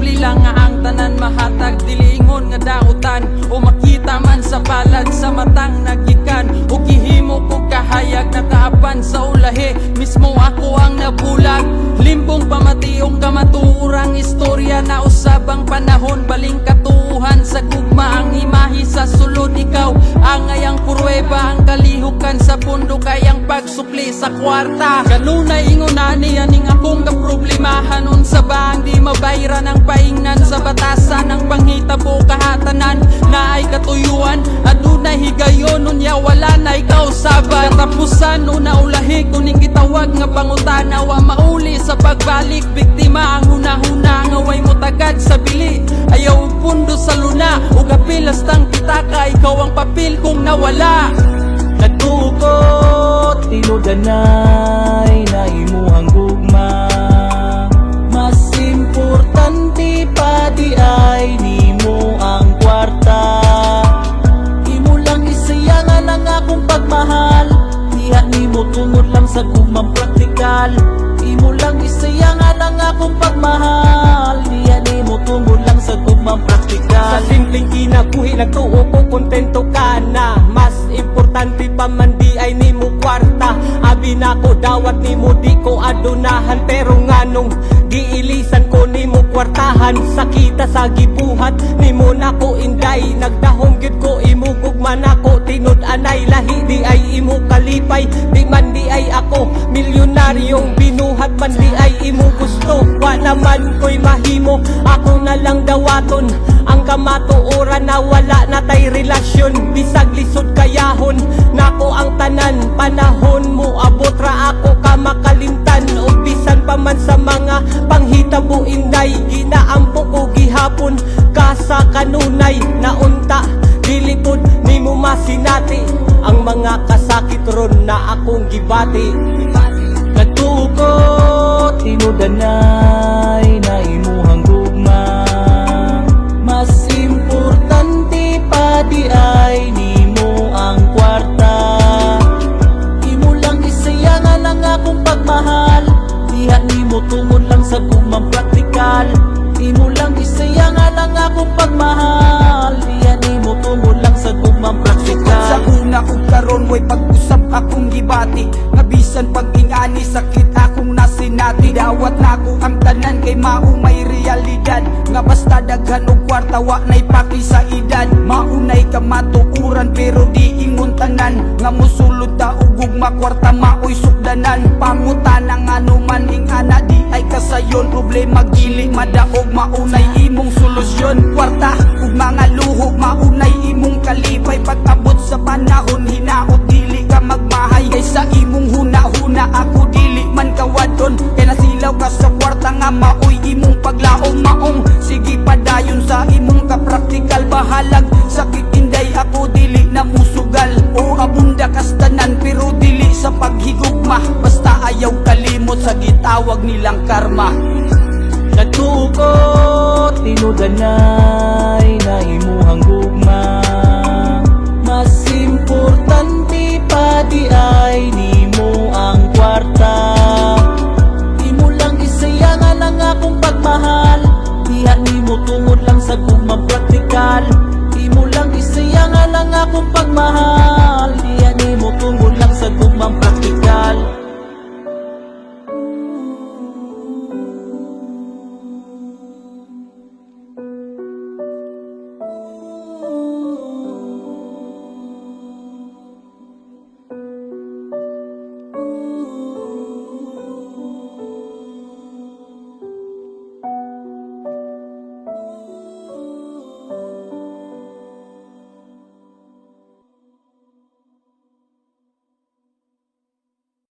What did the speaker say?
simple lang nga ang tanan mahatag, dilingon nga dautan o makita man sa palad sa matang nagikan, o gihimo ko kahayag nakaapan sa ulahe, mismo ako ang nabulag. Limbong pamationg kamaturang istorya na usabang panahon, baling katuhan sa gugma ang imahe sa sulod. Ikaw ang ayang purweba, ang kalihukan sa pundo kayang pagsukli sa kwarta. Kanunay ingunani aning akong kaproblemahan, unsa ba ang di mabayran ang paingnan sa batasan, ang panghitabo kahatanan na ay katuyuan, adunay higayon unya wala na ikaw saban. Katapusan una ulahi kuning gitawag nga pangutana, wa mauli sa pagbalik biktima ang hunahuna, nga way mutagad sa bili ayaw pundo sa luna, ug kapilas tang pitaka ikaw ang papel kung nawala. Nagtukot tinudanay na imuhang gugma, mas importante pa di ay nimo ang kwarta. Imo lang isayangan ang akong pagmahal, diha nimo tungod lang sa gugmang praktikal. Imo lang isayangan ang akong pagmahal, diha nimo tungod lang sa gugmang praktikal. Sa simpleng kinabuhi nagtuo ko kontento ka na, mas importante pa man di ay nimo kwarta. Abi na ko dawat nimo di ko adunahan, pero nganong giilisan ko nimo kwartahan. Sakita sa gibuhat nimo nako inday, nagdahom gyud ko imo gugma nako, tinud anay lahi di ay imo kalipay, di man di ay ako milyonaryong binuhat man di ay imo gusto. Wa naman ko'y mahimo, ako na lang dawaton ang kamatuoran na wala na tay relasyon. Bisag lisod kayahon nako ang tanan, panahon mo abot ra ako ka makalimtan, o bisan pa man sa mga panghitabo inday, ginaampo ko gihapon ka sa kanunay na unta, dilipod nimo masinati ang mga kasakit ron na akong gibati. Nagtukot tinudanay na imuhang gugma, mas importante pa di ay nimo ang kwarta. Imo lang isayangan ang akong pagmahal, diha nimo tungod lang sa gugmang praktikal. Imo lang isayangan ang akong pagmahal, diha nimo tungod lang sa gugmang praktikal. Sa una ug karon way pag-usap akong gibati, nga bisan pag ingani sakit akong nasinati. Dawat nako ang tanan kay maumay realidad, nga basta daghan og kwarta wa nay paki sa edad. Maunay ka matuuran pero di ingon tanan, nga mosulod ta og gugma kwarta maoy sukdanan. Pangutana nga anuman ing ana di ay kasayon, problema gili madaog maunay imong solusyon. Kwarta ug mga luho maunay imong kalipay, pag-abot sa panahon hinaot dili ka magmahay. Kay sa imong huna-huna ako dili man kawadon, kay nasilaw ka sa kwarta nga maoy imong paglaom maong. Sige padayon sa imong kapraktikal, bahalag sakit inday ako dili na musugal. O abunda kastanan pero dili sa paghigugma, basta ayaw kalimot sa gitawag nilang karma. Nagtukot tinudanay na imuhang gugma, mas importante pa di ay nimo ang kwarta. Imo lang isayangan ang akong pagmahal, diha nimo tungod lang sa gugmang praktikal. Imo lang isayangan ang akong pagmahal, diha nimo tungod lang sa gugmang praktikal.